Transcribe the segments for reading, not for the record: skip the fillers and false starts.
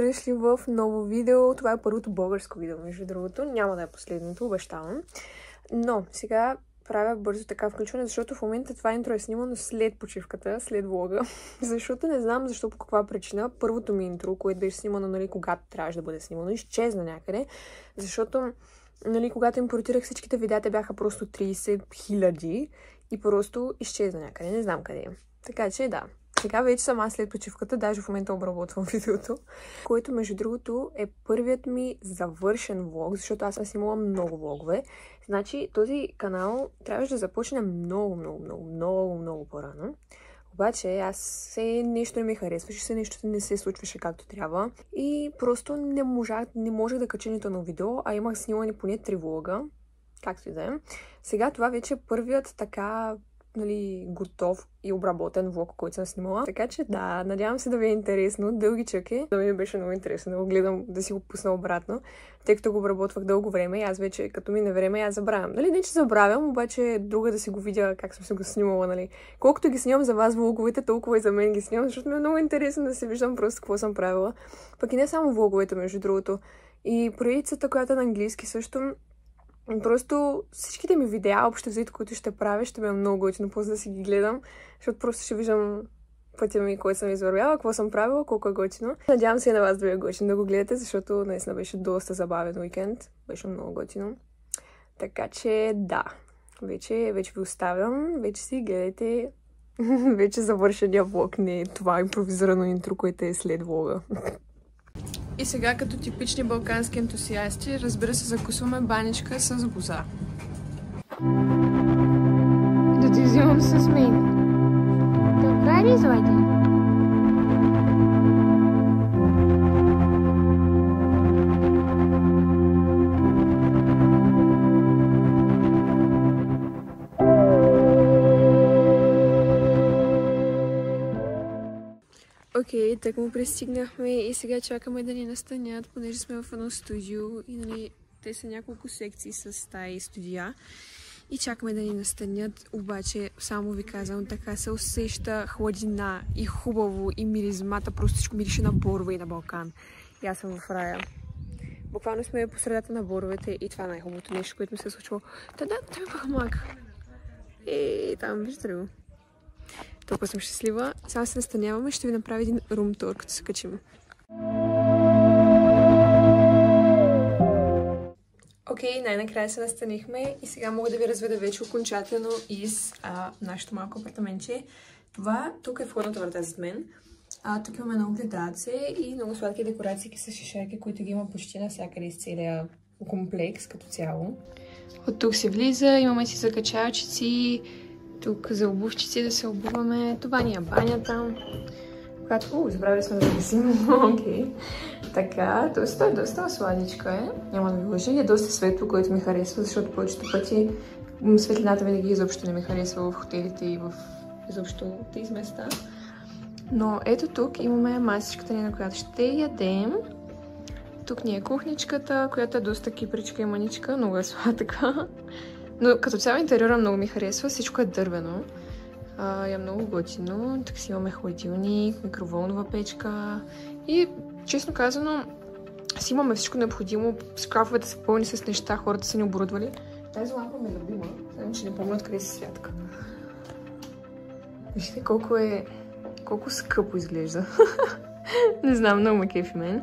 Добре дошли в ново видео. Това е първото българско видео, между другото. Няма да е последното, обещавам. Но сега правя бързо така включване, защото в момента това интро е снимано след почивката, след влога. Защото не знам защо, по каква причина. Първото ми интро, което беше снимано, нали, когато трябваше да бъде снимано, изчезна някъде. Защото, нали, когато импортирах всичките видеа, те бяха просто 30 000 и просто изчезна някъде. Не знам къде е. Така че да. Сега вече съм аз след почивката, даже в момента обработвам видеото, което между другото е първият ми завършен влог, защото аз съм снимала много влогове. Значи този канал трябваше да започне много по-рано. Обаче аз нещо не ми харесваше, нещо не се случваше както трябва и просто не можех да кача нито на видео, а имах снимани поне 3 влога, както и да е. Сега това вече е първият така, нали, готов и обработен влог, който съм снимала. Така че да, надявам се да ви е интересно. Дългичък е. Да ми беше много интересно да го гледам, да си го пусна обратно, тъй като го обработвах дълго време и аз вече, като мине време, аз забравям. Нали, не че забравям, обаче друга да си го видя как съм се го снимала, нали. Колкото ги снимам за вас влоговете, толкова и за мен ги снимам, защото ми е много интересно да се виждам просто какво съм правила. Пък и не само влоговете, между другото. И поредицата, която е на английски също. Просто всичките ми видеа, общо взето, които ще правя, ще ме е много готино после да си ги гледам, защото просто ще виждам пътя ми, който съм извървяла, какво съм правила, колко е готино. Надявам се и на вас да ви е готино да го гледате, защото наистина беше доста забавен уикенд. Беше много готино. Така че да, вече ви оставям, вече си гледайте вече завършения влог, не е това импровизирано интро, което е след влога. И сега, като типични балкански ентусиасти, разбира се, закусваме баничка с боза. Да ти взимам с мен. Добре ли, Злати? Окей, так му пристигнахме и сега чакаме да ни настанят, понеже сме в едно студио и, нали, те са няколко секции с стаи и студия и чакаме да ни настанят, обаче само ви казвам, така се усеща хладина и хубаво и миризмата, просто всичко мирише на борове и на Балкан. И аз съм в рая. Буквално сме по средата на боровете и това е най-хубавото нещо, което ми се е случило. Та да, това е хамак. Там виждате ли го? Толкова съм щастлива. Сега се настаняваме, ще ви направя един рум тур, като се качим. Окей, най-накрая се настанихме и сега мога да ви разведа вече окончателно из нашето малко апартаментче. Това тук е входната врата зад мен. Тук имаме много гледалце и много сладки декорации с шишайки, които ги има почти навсякъде из целия комплекс като цяло. От тук се влиза, имаме си закачалчици, тук за обувчици да се обуваме. Това ни е банята. Която, забравили сме да висим. Окей. Така, доста сладичка е. Няма да ви лъжа. И е доста светло, което ми харесва, защото повечето пъти светлината винаги изобщо не ми харесва в хотелите и в изобщо тези места. Но ето тук имаме масичката ни, на която ще ядем. Тук ни е кухничката, която е доста кипричка и маничка. Много е сладка. Но като цяло интериора много ми харесва, всичко е дървено. Е много готино. Тук си имаме хладилник, микроволнова печка и, честно казано, си имаме всичко необходимо. Шкафовете са пълни с неща, хората са ни оборудвали. Тази лампа ме любима, само че не помня откъде се святка. Вижте колко скъпо изглежда. Не знам, много ме кефи мен.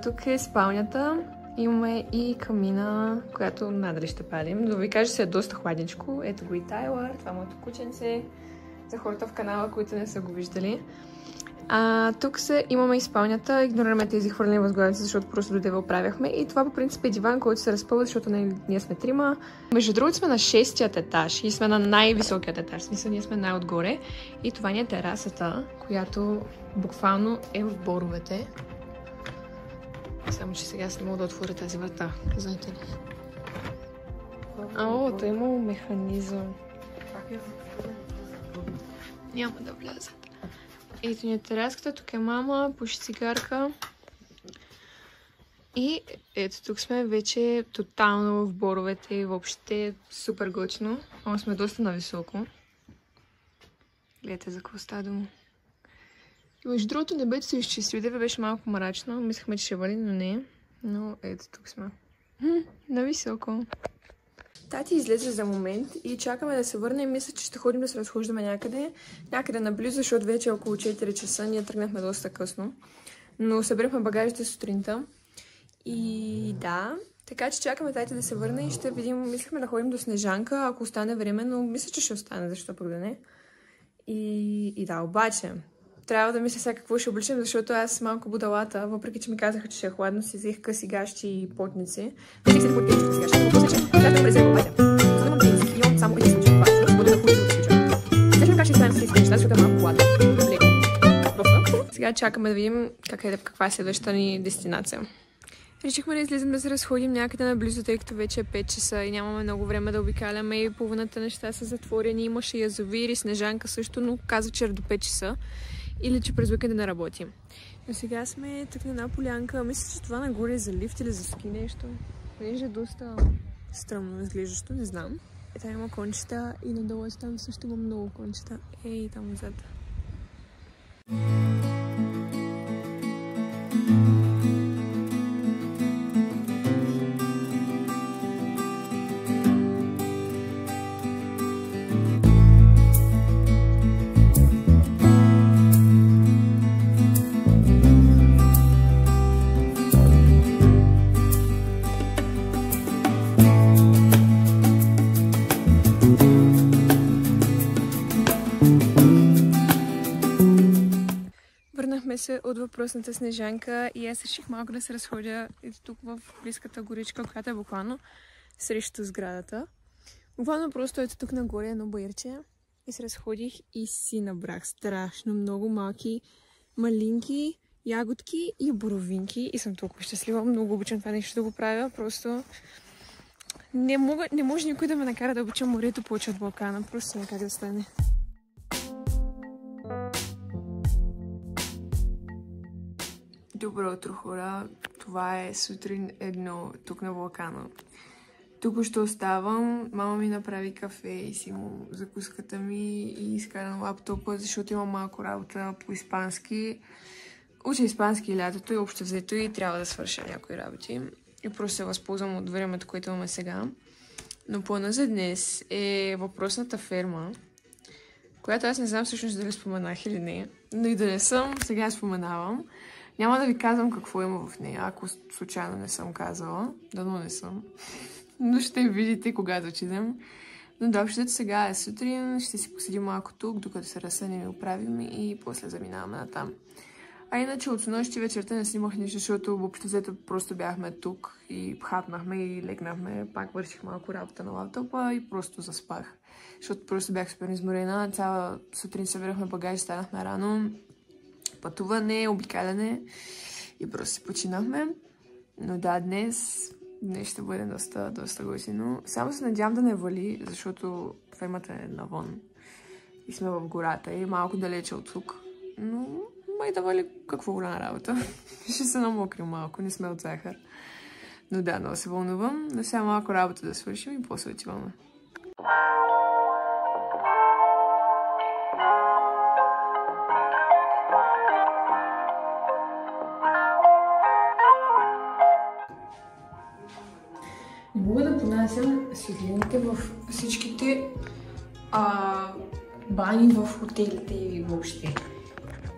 Тук е спалнята. Имаме и камина, която надали ще палим. Но ви кажа, се е доста хладничко. Ето го и Тайлър. Това е моето кученце. За хората в канала, които не са го виждали. Тук имаме и спалнята. Игнорираме тези хвърлени възглавници, защото просто дойде го правяхме. И това по принцип е диван, който се разпълва, защото ние сме трима. Между другото сме на 6-тият етаж и сме на най-високият етаж. В смисъл, ние сме най-отгоре. И това ни е терасата, която буквално е в боровете. Само, че сега не мога да отворя тази врата. Знаете ли? То има механизъм. Няма да влязат. Ето ни е тераската, тук е мама, пуши цигарка. И ето тук сме вече тотално в боровете и въобще супер готино. Сме доста нависоко. Гледайте за какво става дума. И между другото небето се изчистили, да беше малко мрачно. Мислехме, че ще вали, но не. Но ето тук сме. Нависоко. Тати излезе за момент и чакаме да се върне и мисля, че ще ходим да се разхождаме някъде. Някъде наблизо, защото вече е около 4 часа. Ние тръгнахме доста късно. Но събрахме багажите сутринта. И да, така че чакаме Тати да се върне и ще видим. Мислехме да ходим до Снежанка, ако остане време, но мисля, че ще остане, защо пък да не. И да, обаче, трябва да мисля сега какво ще обличам, защото аз малко будалата, въпреки че ми казаха, че ще е хладно, си взех къси гащи и потници. Взех си потници къси гащи, но после, че трябва да презерва обаче. За да имам тенски и имам само един случай това, защото бъде да хубаво да случай. Сега как ще ставим с тези неща, защото е малко хладно. Леко. Сега чакаме да видим каква е следващата ни дестинация. Решихме да излезем да се разходим някъде наблизо, тъй като вече е 5 часа и нямаме много време да обикаляме и половината неща са затворени. Имаше язовири, Снежанка също, но каза, че до 5 часа или че през уикенда не работим. Но сега сме тук на една полянка. Мисля, че това нагоре е за лифт или за ски нещо. Понеже е доста стръмно изглеждащо, не знам. Там има кончета и надолу там също има много кончета. Ей, там отзад. Се от въпросната Снежанка и аз реших малко да се разходя тук в близката горичка, която е буквално срещу сградата. Буквално просто ето тук нагоре едно баирче и се разходих и си набрах страшно много малки малинки, ягодки и боровинки и съм толкова щастлива. Много обичам това нещо да го правя. Просто не може никой да ме накара да обичам морето повече от Балкана. Просто няма как да стане. Добро утро, хора! Това е сутрин 1 тук на Балкана. Тук ще оставам. Мама ми направи кафе и си му закуската ми и изкара на лаптопа, защото имам малко работа по испански. Уча испански лятото и общо взето и трябва да свърша някои работи. И просто се възползвам от времето, което имаме сега. Но плана за днес е въпросната ферма, която аз не знам всъщност дали споменах или не. Но и да не съм, сега споменавам. Няма да ви казвам какво има в нея, ако случайно не съм казала. Дано не съм. Но ще видите, когато отидем. Но да, общото сега е сутрин. Ще си поседим малко тук, докато се разсънем и оправим и после заминаваме натам. А иначе от снощи вечерта не снимах нищо, защото въобще взето просто бяхме тук и хапнахме и легнахме. Пак върших малко работа на лаптопа и просто заспах. Защото просто бях супер изморена. Цяла сутрин събирахме багажи, станахме рано. Пътуване, обикаляне и просто си починахме. Но да, днес ще бъде доста готино. Само се надявам да не вали, защото фермата е навън и сме в гората и малко далече от тук. Но май да вали какво голяма работа. Ще се намокрим малко, не сме от захар. Но да, много се вълнувам. Но сега малко работа да свършим и после отиваме. Не мога да понасям светлините в всичките бани в хотелите и въобще.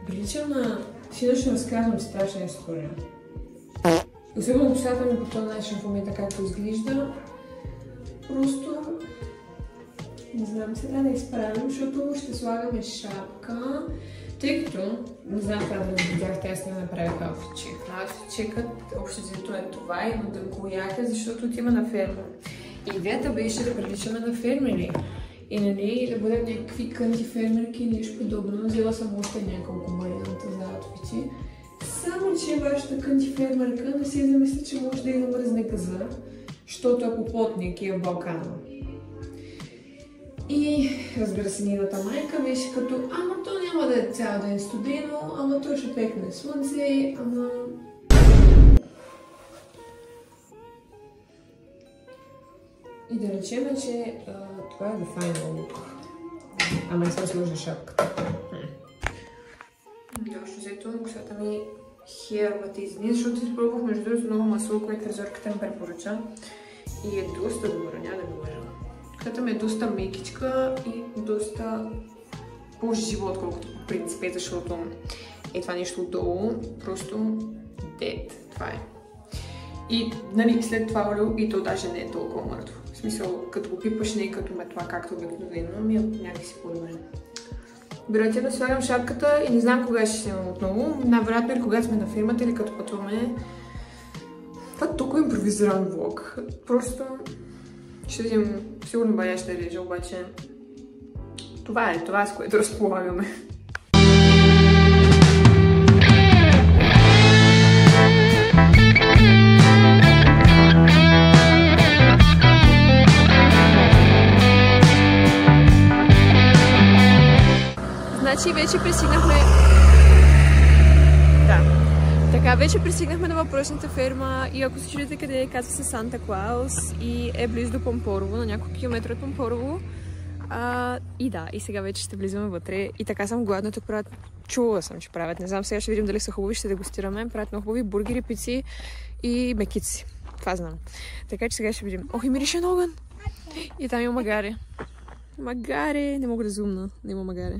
Приличам на... Сина ще разказвам страшна история. Особено косата ми по този начин в момента както изглежда. Просто... Не знам сега да изправим, защото ще слагаме шапка. Тъй като, не знам как да видяхте, аз не направих аутфитчек. Аутфитчекът общо взето е това и да го яка, защото отива на ферма. Идеята беше да приличаме на фермери. И нали, да бъдем някакви кънти фермерки или нещо подобно. Взела съм още няколко варианта за аутфити. Само, че вашата кънти фермерка не си замисля, че може да има мръзне газа, защото е попотник и е в Балкана. И разбира се, нейната майка беше като, ама то няма да е цял ден студено, ама то ще пекне слънце, ама... И да речем, че това е the final look. Ама не съм сложа шапката. изобщо взето косата ми херовата изни, защото изпробвах между другото много масло, което фризорката ми препоръча. И е доста добра, няма да го лъжа. Косата ми е доста мекичка и доста по-живо, отколкото по принцип, защото е това нещо отдолу, просто dead, това е. И нали, след това олио и то даже не е толкова мъртво. В смисъл, като го пипаш, не е като метла, както обикновено, ми е някакси по-добре. Вероятно да слагам шапката и не знам кога ще снимам отново. Най-вероятно или когато сме на фирмата или като пътуваме. Това е толкова импровизиран влог. Просто ще видим, сигурно бая ще режа, обаче това е с което разполагаме. Значи вече пристигнахме... Да. Така, вече пристигнахме на въпросната ферма и ако се чудите къде е, казва се Санта Клаус и е близо до Помпорово, на няколко километра от Помпорово. И да, и сега вече ще влизаме вътре и така съм гладна, тук правят... Чула съм, че правят. Не знам, сега ще видим дали са хубави, ще дегустираме. Правят много хубави бургери, пици и мекици. Това знам. Така че сега ще видим. Ох, и мирише на огън! И там има магаре. Магаре! Не мога да зумна. Не има магаре.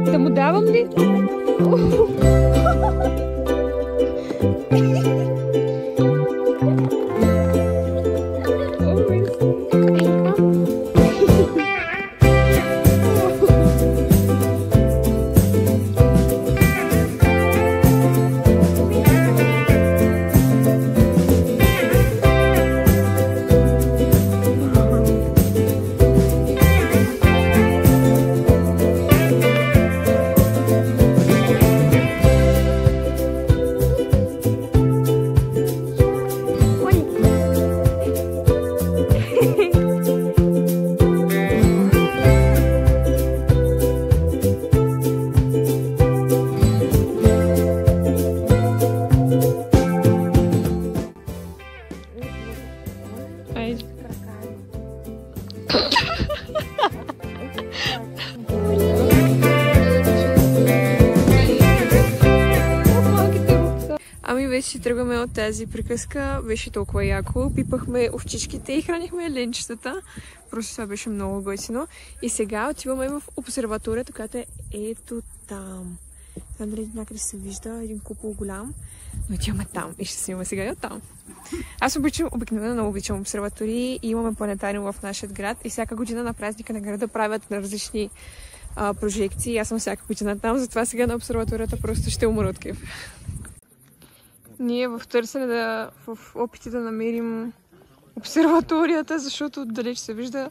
Да му давам ли? Вече тръгваме от тази приказка, беше толкова яко. Пипахме овчичките и хранихме ленчетата. Просто това беше много готино. И сега отиваме в обсерваторията, която е ето там. Не знам дали някъде се вижда, един купол голям. Но отиваме там и ще снимаме сега и оттам. Аз обикновено много обичам обсерватории и имаме планетариум в нашия град. И всяка година на празника на града правят на различни прожекции. Аз съм всяка година там, затова сега на обсерваторията просто ще умра от кеф. Ние в търсене в опити да намерим обсерваторията, защото далеч се вижда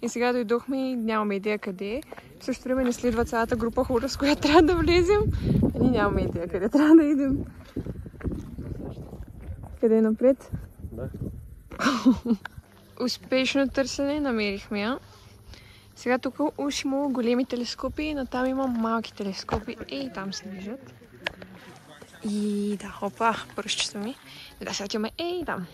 и сега дойдохме и нямаме идея къде. В същото време не следва цялата група хора, с която трябва да влезем. Ние нямаме идея къде трябва да идем. Къде е напред? Да. Успешно търсене, намерихме я. Сега тук уж има големи телескопи, но там има малки телескопи и там се виждат. И да, опа, пръщето ми. Да, сега отиваме там.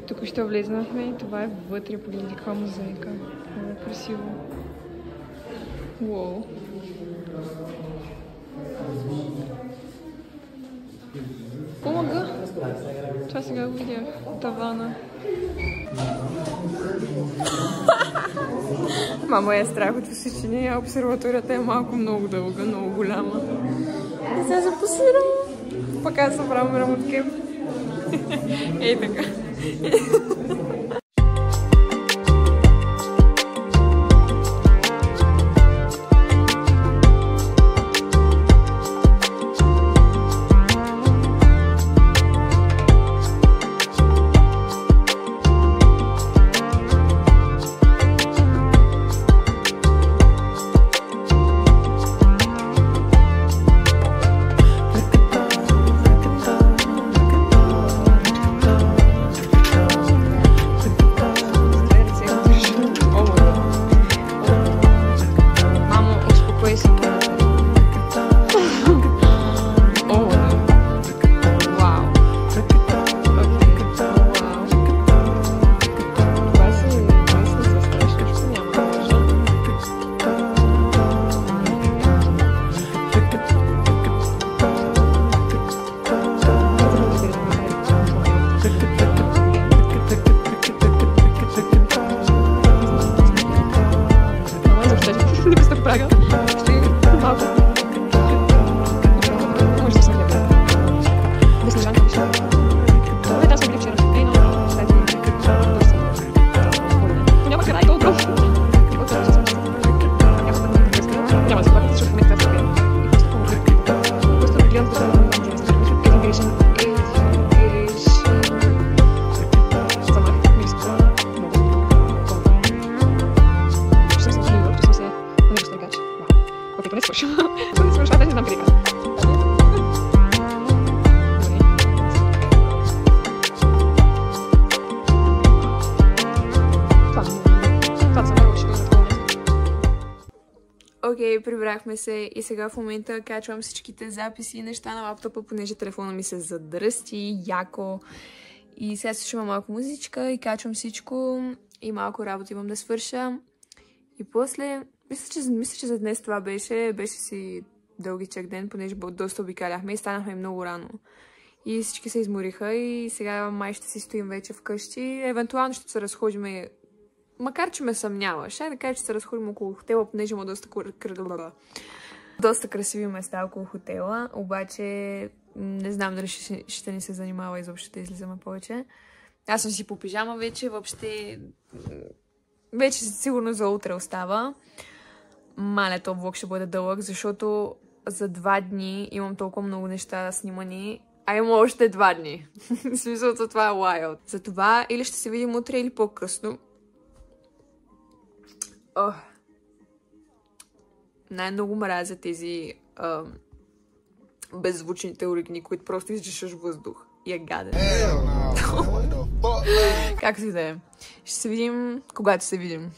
Тук ще влезнахме и това е вътре, погледни каква мозайка. Много красиво. Уоу. Помага. Това сега го видях. Тавана. Мама е страх от височини, а обсерваторията е малко много дълга, много голяма. И сега се посирам. Пък аз съм правя работкев. Ей така. почва. Чудо се нещата, не знам къде. Окей, прибрахме се и сега в момента качвам всичките записи и неща на лаптопа, понеже телефона ми се задръсти яко. И сега слушам малко музичка и качвам всичко и малко работа имам да свърша. И после, мисля, че за днес това беше си дългичък ден, понеже доста обикаляхме и станахме много рано. И всички се измориха и сега май ще си стоим вече вкъщи. Евентуално ще се разходим, макар че ме съмнява. Ще да кажа, че се разходим около хотела, понеже има доста красиви места около хотела, обаче не знам дали ще ни се занимава изобщо да излизаме повече. Аз съм си по пижама вече, въобще вече сигурно за утре остава. Маля, този влог ще бъде дълъг, защото за 2 дни имам толкова много неща снимани, а има още 2 дни. В смисъл, това е wild. Затова или ще се видим утре, или по-късно. Най-много мразя тези беззвучните уригни, които просто издишаш въздух. И е гаден. Както и да е. Ще се видим, когато се видим.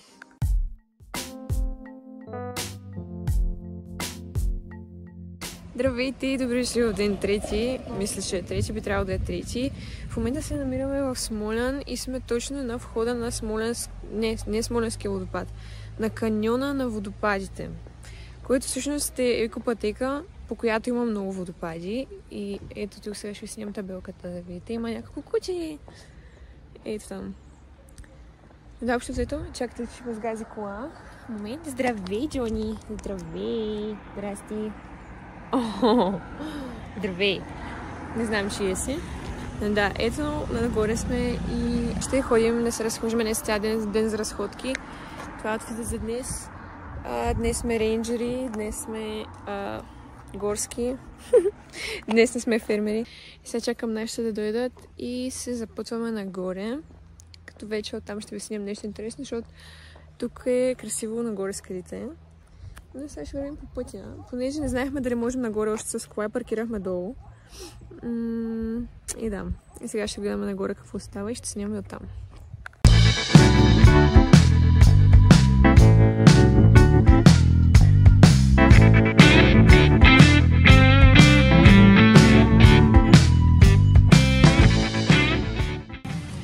Здравейте и добре дошли в ден 3. Мисля, че е 3, би трябвало да е 3. В момента се намираме в Смолян и сме точно на входа на не Смолянския водопад, на каньона на водопадите, който всъщност е екопътека, по която има много водопади. И ето тук сега ще ви снимам табелката да видите. Има някакво куче. Ето там. Да, общо взето, чакайте, че ще разгази кола. Момент. Здравей, Джони! Здравей! Здрасти! Здравей! Не знам, чия си. Да, ето, нагоре сме и ще ходим да се разхожим. Днес цял ден за разходки. Това е отфита за днес. Днес сме рейнджери, днес сме горски. Днес не сме фермери. Сега чакам нашите да дойдат и се запътваме нагоре. Като вече оттам ще ви снимам нещо интересно, защото тук е красиво нагоре скалите. Но сега ще вървим по пътя. Понеже не знаехме дали можем нагоре още с кола, паркирахме долу. И да. И сега ще гледаме нагоре какво става и ще снимаме оттам.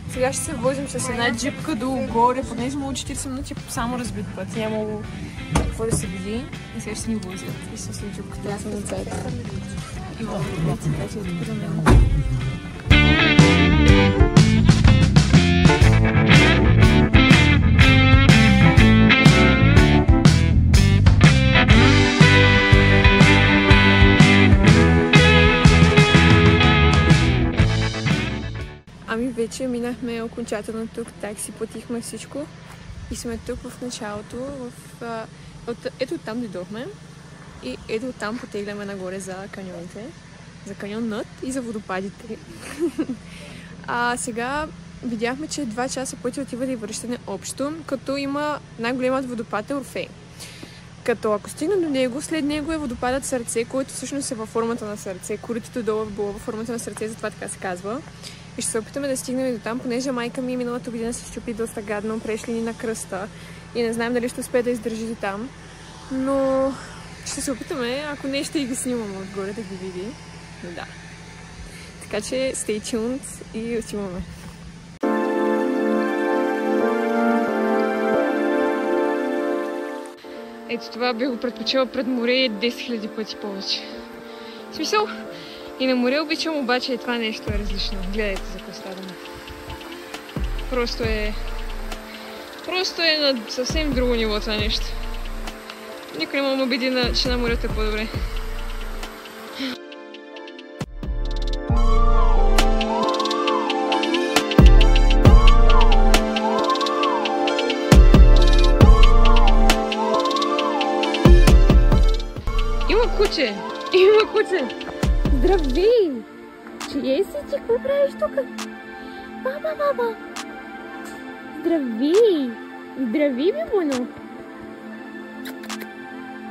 Сега ще се возим с една джипка долу-горе, понеже му 40 минути само разбит път. Няма какво да се види. И сега ще ни возят. И ще си джипката. Аз съм отзад. Имам ребята, вече тук за мен. Ами вече минахме окончателно тук, так си платихме всичко и сме тук в началото. Ето там дойдохме и ето там потегляме нагоре за каньоните, за каньонът и за водопадите. Сега видяхме, че 2 часа пътя отива и връщане общо, като има най-големият водопад е Орфей. Като ако стигнем до него, след него е водопадът Сърце, който всъщност е във формата на сърце. Коритото долу е било във формата на сърце, затова така се казва. И ще се опитаме да стигнем и до там, понеже майка ми миналата година се щупи доста гадно, прešли ни на кръста и не знаем дали ще успее да издържи до там. Но ще се опитаме, ако не ще и ги снимаме отгоре да ги види. Но да. Така че stay tuned и отиваме. Ето това би го предпочела пред море 10 000 пъти повече. В смисъл, и на море обичам, обаче това нещо е различно. Гледайте за какво става дума. Просто е на съвсем друго ниво това нещо. Никой не ме убеди, че на морето е по-добре. Има куче! Има куче! Здравей! Чие си ти? Какво правиш тук? Мама! Здравей! Здравей, бибуно!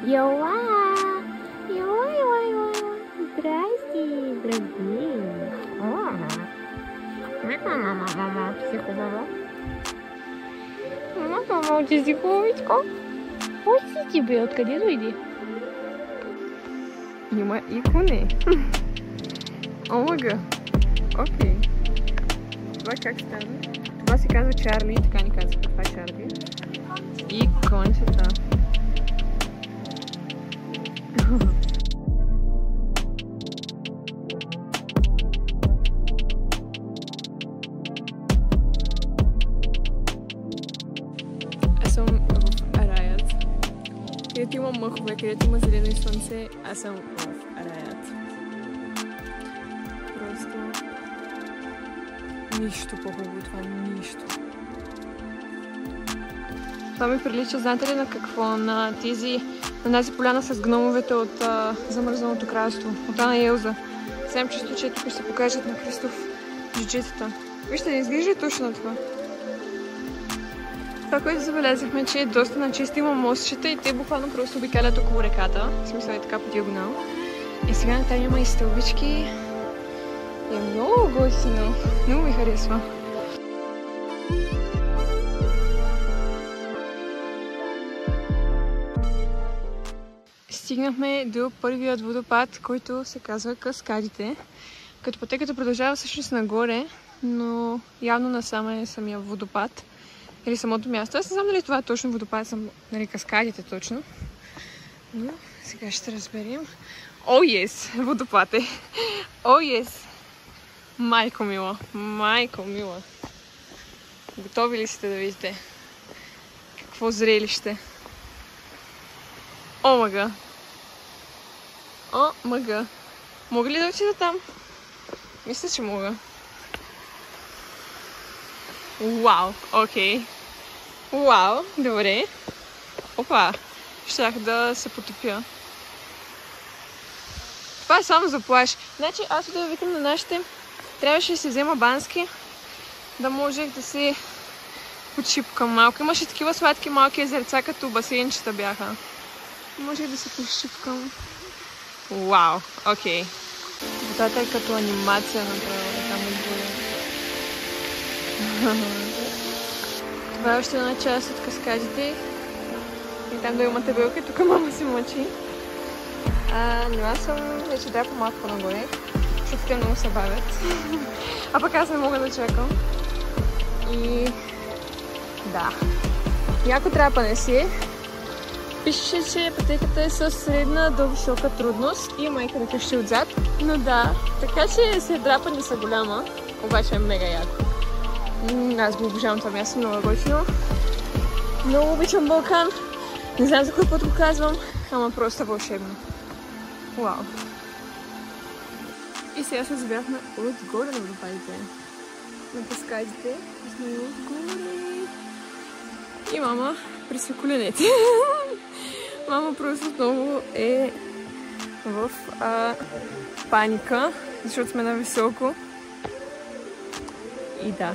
Йоа! Йоа! Здрасти, дорогие! Мама, психовала. Мама, психовочка. Ось тебе, откъде дойди? Има икони. Омага. Окей. Това как стана? Това се казва Чарли, така ни казва това е Чарли. И кончета. Аз съм в раят. Където има мъхове, където има зелено и слънце, аз съм в раят. Просто нищо по-хубаво това, нищо. Това ми прилича, знаете ли на какво? На тази поляна с гномовете от Замръзналото кралство, от Ана и Елза. Сега чувство, че тук ще се покажат на Христоф джуджетата. Вижте, не изглежда точно на това. Това, което забелязахме, че е доста начисто, има мостчета и те буквално просто обикалят около реката. В смисъл е така по диагонал. И сега на там има и стълбички. Е много готино. Много ми харесва. Стигнахме до първият водопад, който се казва Каскадите. Като пътеката продължава всъщност нагоре, но явно насам е самия водопад. Или самото място. Аз не знам дали това е точно водопад, нали Каскадите точно. Но сега ще разберем. О, ес! Водопад е. О, ес! Майко мила! Майко мила! Готови ли сте да видите? Какво зрелище! О, мага! О, мага! Мога ли да отида там? Мисля, че мога. Вау! Окей. Вау! Добре. Опа! Щях да се потопя. Това е само за плаж. Значи аз да викам на нашите, трябваше да си взема бански, да можех да си почипкам малко. Имаше такива сладки малки езерца, като басейнчета бяха. Можех да се почипкам. Вау! Окей. Водата е като анимация направила там отгоре. Това е още една част от каскадите. И там да има табелка, тук мама се мъчи. Но аз съм вече да по-малко по-нагоре, защото те много се бавят. А пък аз не мога да чакам. И да. Яко трапане си е. Пише, че пътеката е със средна до висока трудност и майка да къщи отзад. Но да, така че след драпане са голяма, обаче е мега яко. Аз го обожавам това място, много готино. Много обичам Балкан. Не знам за кой път го казвам, ама просто вълшебно. Вау! И сега се забрахме отгоре на водопадите. На каскадите. Сме отгоре. И мама присви коленете. Мама просто отново е в паника, защото сме нависоко. И да.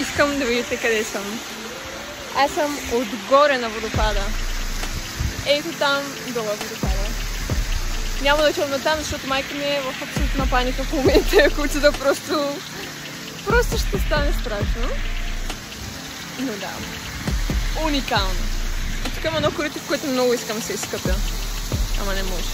Искам да видите къде съм. Аз съм отгоре на водопада. Ето там долу водопада. Няма да чувам на там, защото майка ми е в абсолютна паника в момента. Ако отида просто ще стане страшно. Но да. Уникално. И тук има едно корито, в което много искам да се изкъпя. Ама не може.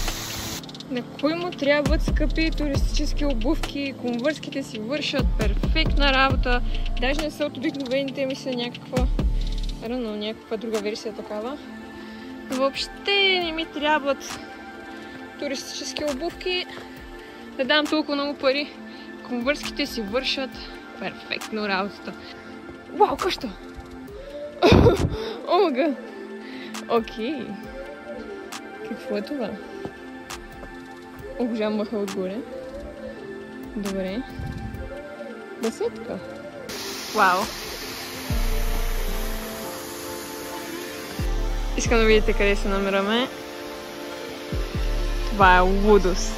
На кой му трябват скъпи туристически обувки? Конвърските си вършат перфектна работа. Даже не са от обикновените, мисля някаква някаква друга версия такава. Въобще не ми трябват туристически обувки. Да дам толкова много пари. Конвърските си вършат перфектно работата. Вау, къща! Омага! Окей. Какво е това? Обожавам мъха отгоре. Добре. Басетка. Вау! Искам да видите къде се намираме. Това е лудост.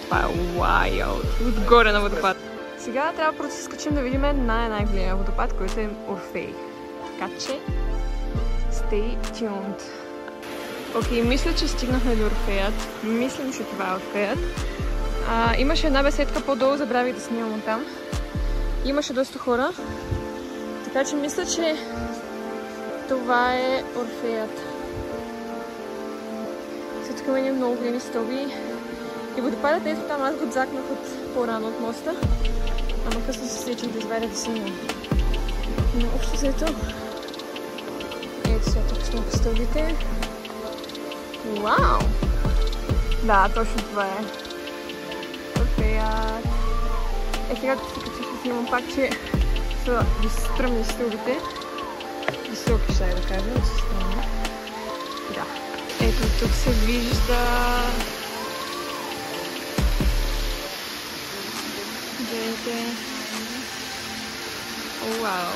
Това е wild. Отгоре на водопад. Сега трябва просто да скачим да видим най-големия водопад, който е Орфей. Така че, stay tuned. Окей, мисля, че стигнахме до Орфеят. Мислим, че това е Орфеят. Имаше една беседка по-долу, забравих да снимам от там. Имаше доста хора. Така че мисля, че това е Орфеят. След тук има много големи стълби. И водопадът ето там, аз го дзакнах от по-рано от моста. Ама късно се сетих да извадя да снимам. Но общо взето. Ето сега тук сме по стълбите. Вау! Да, точно това е. Орфеят. Сега като се качих да снимам пак, че са стръмни стълбите. Високи ще да кажа, но са стръмни. Да. Ето тук се вижда. Гледайте. Вау.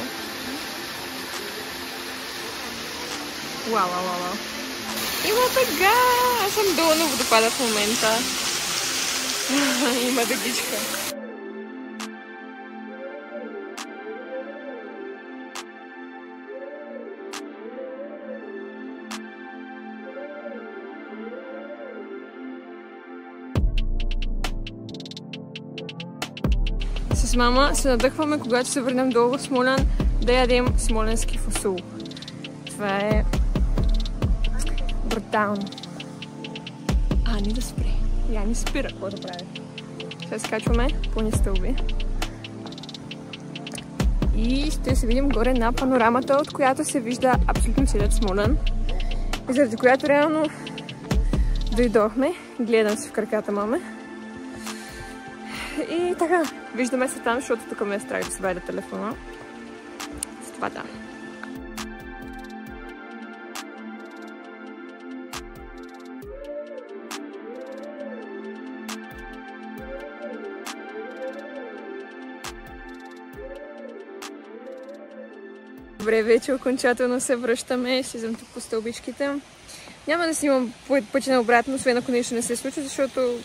Вау. Има тъга! Аз съм долу на водопада в момента. Има дъгичка. С мама се надъхваме, когато се върнем долу в Смолян, да ядем смоленски фасул. Това е брутално. Не да спре. Я не спира, какво да прави. Сега скачваме по ни стълби. И ще се видим горе на панорамата, от която се вижда абсолютно целият Смолян. И заради която реално дойдохме. Гледам се в краката, маме. И така, виждаме се там, защото тук ме е страх да се вадя телефона. С това да. Добре, вече окончателно се връщаме, слизам тук по стълбичките. Няма да снимам пътя обратно, освен ако нещо не се случи, защото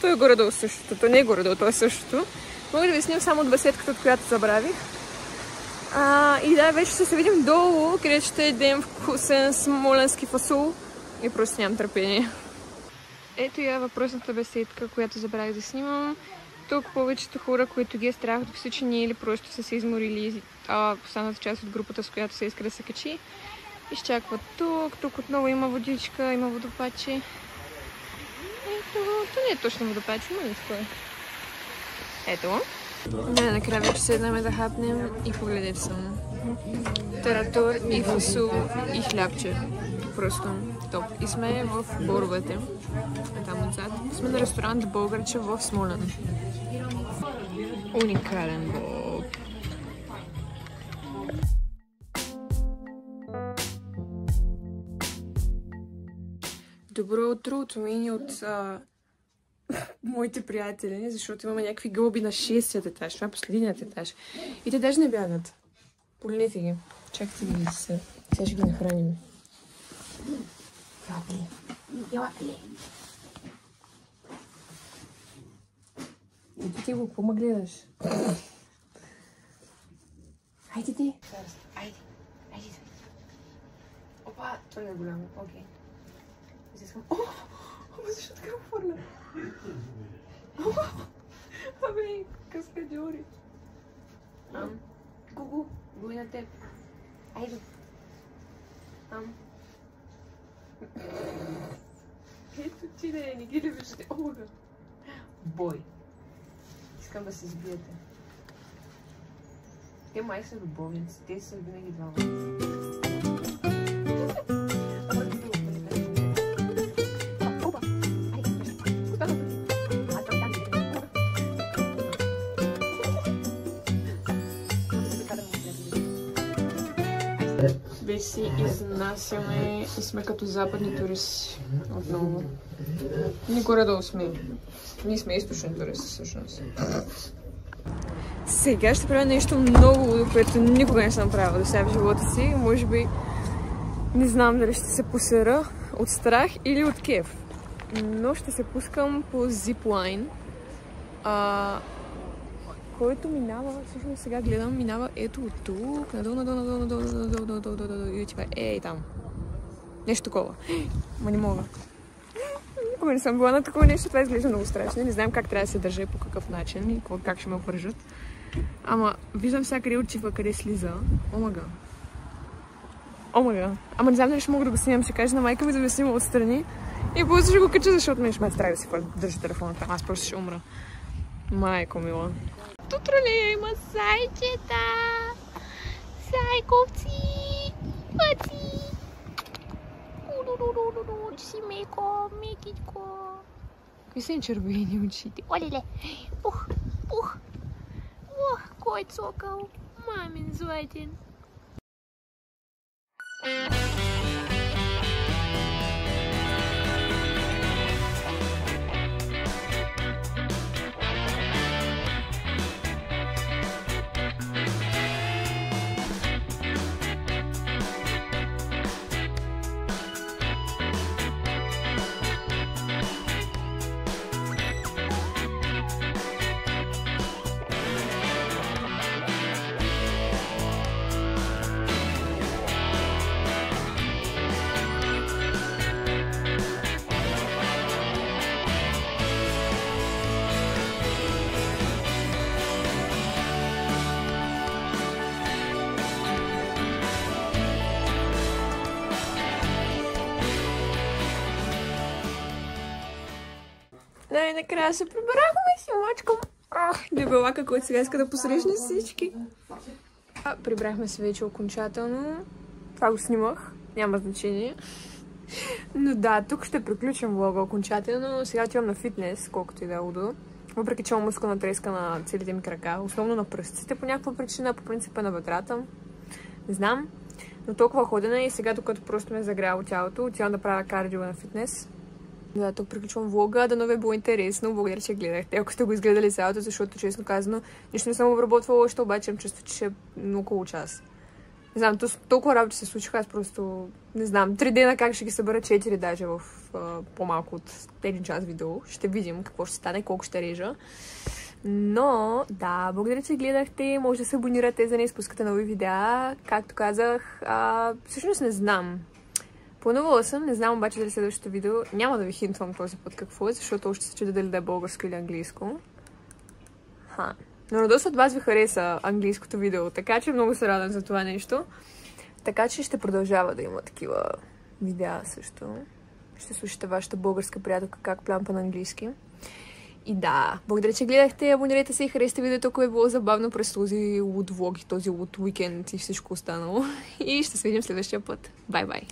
той е горе-долу същото. Той не е горе-долу, той е същото. Мога да ви снимам само от беседката, от която забравих. И да, вече ще се видим долу, където ще едем вкусен смоленски фасул. И просто нямам търпение. Ето я въпросната беседка, която забравих да снимам. Тук повечето хора, които ги е страх да се чини или просто са се изморили, останата част от групата, с която се иска да се качи, изчакват тук. Тук отново има водичка, има водопадче. Ето, то не е точно водопадче, но не такова. Ето. Накрая вече седнаме да хапнем и погледнете само. Таратор и фасул и хлябче. Просто топ. И сме в Боровете. Там отзад. Сме на ресторант Българче в Смолян. Уникален боб. Добро утро от мен и от моите приятели, защото имаме някакви гълби на 6-тият етаж. Това е последният етаж. И те даже не бягат. Погледнете ги. Чакайте да ги се. Сега ще ги нахраним. Елапли. Ето ти го, какво ме гледаш? Хайде ти. Айде. Опа, това е голямо. Окей. Изискам. Ама защо така го фърля? Абе, каскадьори. Гугу, губи на теб. Айде. Ето ти да не ги виждате. Омага. Бой. Искам да се сбиете. Те май са любовници. Те са винаги двама. Вече си изнасяме и сме като западни туристи отново. Ние горе-долу сме. Ние сме източни туристи всъщност. Сега ще правя нещо много лудо, което никога не съм правила до сега в живота си. Може би не знам дали ще се посера от страх или от кеф. Но ще се пускам по зиплайн. Който минава, всъщност сега гледам, минава ето от тук, надолу, и отива ей там. Нещо такова. Ма не мога. Никога не съм била на такова нещо, това изглежда много страшно. Не знам как трябва да се държа и по какъв начин и как ще ме обвържат. Ама виждам сега къде отчива, къде слиза. Омага. Ама не знам дали ще мога да го снимам. Ще кажа на майка ми да ме снима отстрани. И после ще го кача, защото мен ще ме страх да си държа телефона там. Аз просто ще умра. Майко мила. Тут ролея има зайчета. Зайковци. Пъци. Семейко, мекичко. Какви са червени очите? Олеле. Ух. Ох, кой цокал. Мамин златен. Най-накрая се прибрахме си, мачкам. Дебелака, който сега иска да посрещне всички. Прибрахме се вече окончателно. Това го снимах. Няма значение. Но да, тук ще приключим влога окончателно. Сега отивам на фитнес, колкото и да е лудо. Въпреки че имам мускулна треска на целите ми крака. Основно на пръстците по някаква причина, по принципа на бедрата. Не знам. Но толкова ходена и сега, докато просто ме е загряло тялото, отивам да правя кардио на фитнес. Да, тук приключвам влога, да ви е било интересно. Благодаря, че гледахте. Ако сте го изгледали цялото, защото, честно казано, нищо не съм обработвала още, обаче имам чувство, че ще е около час. Не знам, толкова работи се случиха, аз просто не знам. 3 дена как ще ги събера, 4 даже в по-малко от 1 час видео. Ще видим какво ще стане, колко ще режа. Но, да, благодаря, че гледахте. Може да се абонирате, за да не изпускате нови видеа. Както казах, всъщност не знам. Планувала съм, не знам обаче дали следващото видео. Няма да ви хинтвам този път какво е, защото още се чудя дали да е българско или английско. Но доста от вас ви хареса английското видео, така че много се радвам за това нещо. Така че ще продължава да има такива видеа също. Ще слушате вашата българска приятелка как плямпа на английски. И да, благодаря, че гледахте. Абонирайте се и харесайте видеото, ако е било забавно през този луд влог и този луд уикенд и всичко останало. И ще се видим следващия път. Бай-бай!